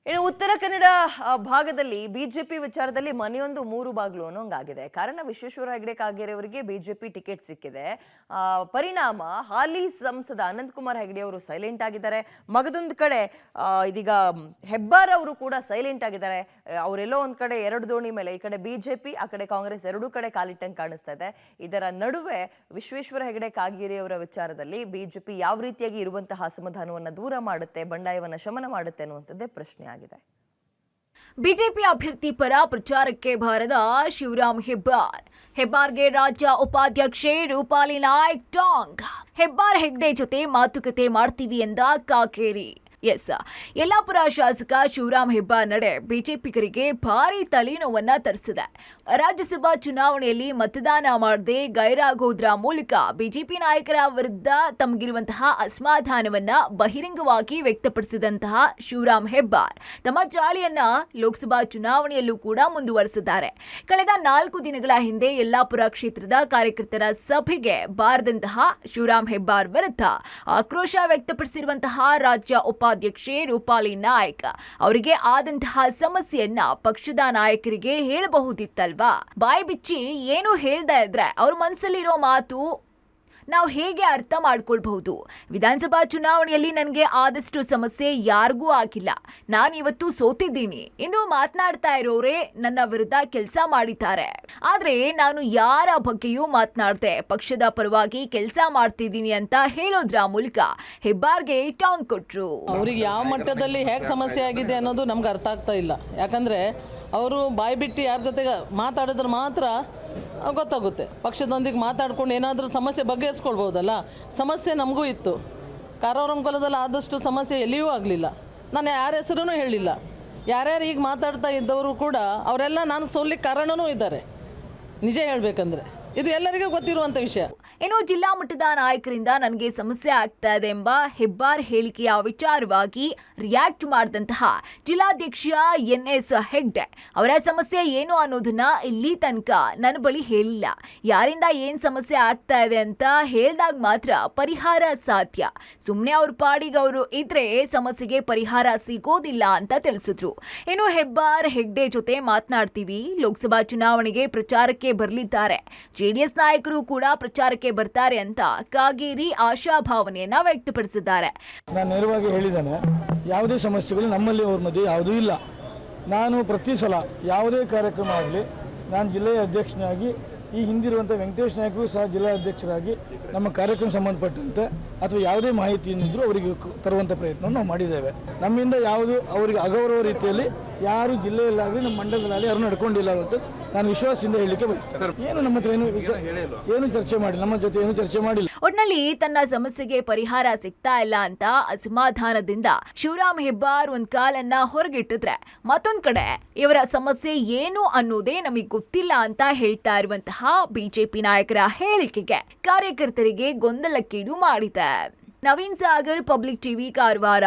ಇನ್ನು ಉತ್ತರ ಕನ್ನಡ ಭಾಗದಲ್ಲಿ ಬಿಜೆಪಿ ವಿಚಾರದಲ್ಲಿ ಮನೆಯೊಂದು ಮೂರು ಬಾಗ್ಲು ಅನ್ನೋಂಗಾಗಿದೆ. ಕಾರಣ ವಿಶ್ವೇಶ್ವರ ಹೆಗಡೆ ಕಾಗೇರಿ ಅವರಿಗೆ ಬಿಜೆಪಿ ಟಿಕೆಟ್ ಸಿಕ್ಕಿದೆ. ಪರಿಣಾಮ ಹಾಲಿ ಸಂಸದ ಅನಂತಕುಮಾರ್ ಹೆಗಡೆ ಅವರು ಸೈಲೆಂಟ್ ಆಗಿದ್ದಾರೆ. ಮಗದೊಂದು ಕಡೆ ಇದೀಗ ಹೆಬ್ಬಾರ್ ಅವರು ಕೂಡ ಸೈಲೆಂಟ್ ಆಗಿದ್ದಾರೆ. ಅವರೆಲ್ಲೋ ಒಂದ್ ಕಡೆ ಎರಡು ದೋಣಿ ಮೇಲೆ, ಈ ಕಡೆ ಬಿಜೆಪಿ ಆ ಕಡೆ ಕಾಂಗ್ರೆಸ್ ಎರಡೂ ಕಡೆ ಕಾಲಿಟ್ಟಂಗೆ ಕಾಣಿಸ್ತಾ ಇದೆ. ಇದರ ನಡುವೆ ವಿಶ್ವೇಶ್ವರ ಹೆಗಡೆ ಕಾಗೇರಿ ಅವರ ವಿಚಾರದಲ್ಲಿ ಬಿಜೆಪಿ ಯಾವ ರೀತಿಯಾಗಿ ಇರುವಂತಹ ಅಸಮಾಧಾನವನ್ನ ದೂರ ಮಾಡುತ್ತೆ, ಬಂಡಾಯವನ್ನ ಶಮನ ಮಾಡುತ್ತೆ ಅನ್ನುವಂಥದ್ದೇ ಪ್ರಶ್ನೆ ಆಗಿದೆ. ಬಿಜೆಪಿ ಅಭ್ಯರ್ಥಿ ಪರ ಪ್ರಚಾರಕ್ಕೆ ಬಾರದ ಶಿವರಾಮ್ ಹೆಬ್ಬಾರ್ಗೆ ರಾಜ್ಯ ಉಪಾಧ್ಯಕ್ಷೆ ರೂಪಾಲಿ ನಾಯ್ಕ್ ಟಾಂಗ್. ಹೆಬ್ಬಾರ್ ಹೆಗ್ಡೆ ಜೊತೆ ಮಾತುಕತೆ ಮಾಡ್ತೀವಿ ಎಂದ ಕಾಗೇರಿ. ಯಲ್ಲಾಪುರ ಶಾಸಕ ಶಿವರಾಮ್ ಹೆಬ್ಬಾರ್ ನಡೆ ಬಿಜೆಪಿಗರಿಗೆ ಭಾರಿ ತಲೆನೋವನ್ನ ತರಿಸಿದೆ. ರಾಜ್ಯಸಭಾ ಚುನಾವಣೆಯಲ್ಲಿ ಮತದಾನ ಮಾಡದೆ ಗೈರಾಗೋದ್ರ ಮೂಲಕ ಬಿಜೆಪಿ ನಾಯಕರ ವಿರುದ್ಧ ತಮಗಿರುವಂತಹ ಅಸಮಾಧಾನವನ್ನ ಬಹಿರಂಗವಾಗಿ ವ್ಯಕ್ತಪಡಿಸಿದಂತಹ ಶಿವರಾಮ್ ಹೆಬ್ಬಾರ್ ತಮ್ಮ ಚಾಳಿಯನ್ನ ಲೋಕಸಭಾ ಚುನಾವಣೆಯಲ್ಲೂ ಕೂಡ ಮುಂದುವರೆಸಿದ್ದಾರೆ. ಕಳೆದ 4 ದಿನಗಳ ಹಿಂದೆ ಯಲ್ಲಾಪುರ ಕ್ಷೇತ್ರದ ಕಾರ್ಯಕರ್ತರ ಸಭೆಗೆ ಬಾರದಂತಹ ಶಿವರಾಮ್ ಹೆಬ್ಬಾರ್ ವಿರುದ್ಧ ಆಕ್ರೋಶ ವ್ಯಕ್ತಪಡಿಸಿರುವಂತಹ ರಾಜ್ಯ ಉಪಾಧ್ಯಕ್ಷೆ ರೂಪಾಲಿ ನಾಯ್ಕ್ ಅವರಿಗೆ ಆದಂತಹ ಸಮಸ್ಯೆಯನ್ನ ಪಕ್ಷದ ನಾಯಕರಿಗೆ ಹೇಳಬಹುದಿತ್ತಲ್ವಾ? ಬಾಯಿ ಬಿಚ್ಚಿ ಏನು ಹೇಳ್ತಾ ಇದ್ರೆ ಅವ್ರ ಮನಸ್ಸಲ್ಲಿರೋ ಮಾತು ನಾವು ಹೇಗೆ ಅರ್ಥ ಮಾಡ್ಕೊಳ್ಬಹುದು? ವಿಧಾನಸಭಾ ಚುನಾವಣೆಯಲ್ಲಿ ನನಗೆ ಆದಷ್ಟು ಸಮಸ್ಯೆ ಯಾರಿಗೂ ಆಗಿಲ್ಲ, ನಾನಿವತ್ತು ಸೋತಿದ್ದೀನಿ ಎಂದು ಮಾತನಾಡ್ತಾ ಇರೋರೇ ನನ್ನ ವಿರುದ್ಧ ಕೆಲಸ ಮಾಡಿದ್ದಾರೆ. ಆದ್ರೆ ನಾನು ಯಾರ ಬಗ್ಗೆಯೂ ಮಾತನಾಡದೆ ಪಕ್ಷದ ಪರವಾಗಿ ಕೆಲಸ ಮಾಡ್ತಿದ್ದೀನಿ ಅಂತ ಹೇಳೋದ್ರ ಮೂಲಕ ಹೆಬ್ಬಾರ್ಗೆ ಟಾಂಗ್ ಕೊಟ್ರು. ಅವ್ರಿಗೆ ಯಾವ ಮಟ್ಟದಲ್ಲಿ ಹೇಗೆ ಸಮಸ್ಯೆ ಆಗಿದೆ ಅನ್ನೋದು ನಮ್ಗೆ ಅರ್ಥ ಆಗ್ತಾ ಇಲ್ಲ. ಯಾಕಂದ್ರೆ ಅವರು ಬಾಯಿ ಬಿಟ್ಟು ಯಾರ ಜೊತೆಗೆ ಮಾತಾಡಿದ್ರೆ ಮಾತ್ರ ಗೊತ್ತಾಗುತ್ತೆ. ಪಕ್ಷದೊಂದಿಗೆ ಮಾತಾಡ್ಕೊಂಡು ಏನಾದರೂ ಸಮಸ್ಯೆ ಬಗೆಹರಿಸ್ಕೊಳ್ಬೋದಲ್ಲ. ಸಮಸ್ಯೆ ನಮಗೂ ಇತ್ತು. ಕಾರವಾರಂಕೊಲದಲ್ಲಿ ಆದಷ್ಟು ಸಮಸ್ಯೆ ಎಲ್ಲಿಯೂ ಆಗಲಿಲ್ಲ. ನಾನು ಯಾರ ಹೆಸರೂ ಹೇಳಿಲ್ಲ. ಯಾರ್ಯಾರು ಈಗ ಮಾತಾಡ್ತಾ ಇದ್ದವರು ಕೂಡ ಅವರೆಲ್ಲ ನಾನು ಸೋಲಿಕ್ಕೆ ಕಾರಣವೂ ಇದ್ದಾರೆ. ನಿಜ ಹೇಳಬೇಕಂದ್ರೆ ಇದು ಎಲ್ಲರಿಗೂ ಗೊತ್ತಿರುವಂಥ ವಿಷಯ. ಇನ್ನು ಜಿಲ್ಲಾ ಮಟ್ಟದ ನಾಯಕರಿಂದ ನನಗೆ ಸಮಸ್ಯೆ ಆಗ್ತಾ ಇದೆ ಎಂಬ ಹೆಬ್ಬಾರ್ ಹೇಳಿಕೆಯ ವಿಚಾರವಾಗಿ ರಿಯಾಕ್ಟ್ ಮಾಡಿದಂತಹ ಜಿಲ್ಲಾಧ್ಯಕ್ಷ NS ಹೆಗ್ಡೆ ಅವರ ಸಮಸ್ಯೆ ಏನು ಅನ್ನೋದನ್ನ ಇಲ್ಲಿ ತನಕ ನನ್ನ ಬಳಿ ಹೇಳಿಲ್ಲ. ಯಾರಿಂದ ಏನ್ ಸಮಸ್ಯೆ ಆಗ್ತಾ ಇದೆ ಅಂತ ಹೇಳ್ದಾಗ ಮಾತ್ರ ಪರಿಹಾರ ಸಾಧ್ಯ. ಸುಮ್ಮನೆ ಅವ್ರ ಪಾಡಿಗೆ ಅವರು ಇದ್ರೆ ಸಮಸ್ಯೆಗೆ ಪರಿಹಾರ ಸಿಗೋದಿಲ್ಲ ಅಂತ ತಿಳಿಸಿದ್ರು. ಇನ್ನು ಹೆಬ್ಬಾರ್ ಹೆಗ್ಡೆ ಜೊತೆ ಮಾತನಾಡ್ತೀವಿ, ಲೋಕಸಭಾ ಚುನಾವಣೆಗೆ ಪ್ರಚಾರಕ್ಕೆ ಬರಲಿದ್ದಾರೆ, JDS ನಾಯಕರು ಕೂಡ ಪ್ರಚಾರಕ್ಕೆ ಬರ್ತಾರೆ ಅಂತ ಕಾಗೇರಿ ಆಶಾಭಾವನೆಯನ್ನ ವ್ಯಕ್ತಪಡಿಸಿದ್ದಾರೆ. ನಾನು ನೇರವಾಗಿ ಹೇಳಿದ್ದೇನೆ, ಯಾವುದೇ ಸಮಸ್ಯೆಗಳು ನಮ್ಮಲ್ಲಿ ಅವ್ರ ಮಧ್ಯೆ ಯಾವುದೂ ಇಲ್ಲ. ನಾನು ಪ್ರತಿ ಸಲ ಯಾವುದೇ ಕಾರ್ಯಕ್ರಮ ಆಗಲಿ ನಾನು ಜಿಲ್ಲೆಯ ಅಧ್ಯಕ್ಷನಾಗಿ, ಈ ಹಿಂದಿರುವಂಥ ವೆಂಕಟೇಶ್ ನಾಯಕರು ಸಹ ಜಿಲ್ಲಾ ಅಧ್ಯಕ್ಷರಾಗಿ ನಮ್ಮ ಕಾರ್ಯಕ್ರಮ ಸಂಬಂಧಪಟ್ಟಂತೆ ಅಥವಾ ಯಾವುದೇ ಮಾಹಿತಿಯನ್ನಿದ್ರೂ ಅವರಿಗೆ ತರುವಂಥ ಪ್ರಯತ್ನವನ್ನು ನಾವು ಮಾಡಿದ್ದೇವೆ. ನಮ್ಮಿಂದ ಯಾವುದು ಅವರಿಗೆ ಅಗೌರವ ರೀತಿಯಲ್ಲಿ ಯಾರು ಜಿಲ್ಲೆಯಲ್ಲಾಗಲಿ ನಮ್ಮ ಮಂಡಲದಲ್ಲಿ ಯಾರು ನಡ್ಕೊಂಡಿಲ್ಲ ಅಂತ ನಾನು ವಿಶ್ವಾಸದಿಂದ ಹೇಳಲಿಕ್ಕೆ ಬಯಸ್ತೇನೆ. ಏನು ನಮ್ಮ ಹತ್ರ ಏನು ಚರ್ಚೆ ಮಾಡಿ, ನಮ್ಮ ಜೊತೆ ಏನು ಚರ್ಚೆ ಮಾಡಿಲ್ಲ. ಒಟ್ನಲ್ಲಿ ತನ್ನ ಸಮಸ್ಯೆಗೆ ಪರಿಹಾರ ಸಿಗ್ತಾ ಇಲ್ಲ ಅಂತ ಅಸಮಾಧಾನದಿಂದ ಶಿವರಾಮ್ ಹೆಬ್ಬಾರ್ ಒಂದ್ ಕಾಲನ್ನ ಹೊರಗಿಟ್ಟಿದ್ರೆ, ಮತ್ತೊಂದ್ ಕಡೆ ಇವರ ಸಮಸ್ಯೆ ಏನು ಅನ್ನೋದೇ ನಮಗೆ ಗೊತ್ತಿಲ್ಲ ಅಂತ ಹೇಳ್ತಾ ಇರುವಂತಹ ಬಿಜೆಪಿ ನಾಯಕರ ಹೇಳಿಕೆಗೆ ಕಾರ್ಯಕರ್ತರಿಗೆ ಗೊಂದಲಕ್ಕೀಡು ಮಾಡಿದೆ. Naveen Sagar, public TV, Karwar.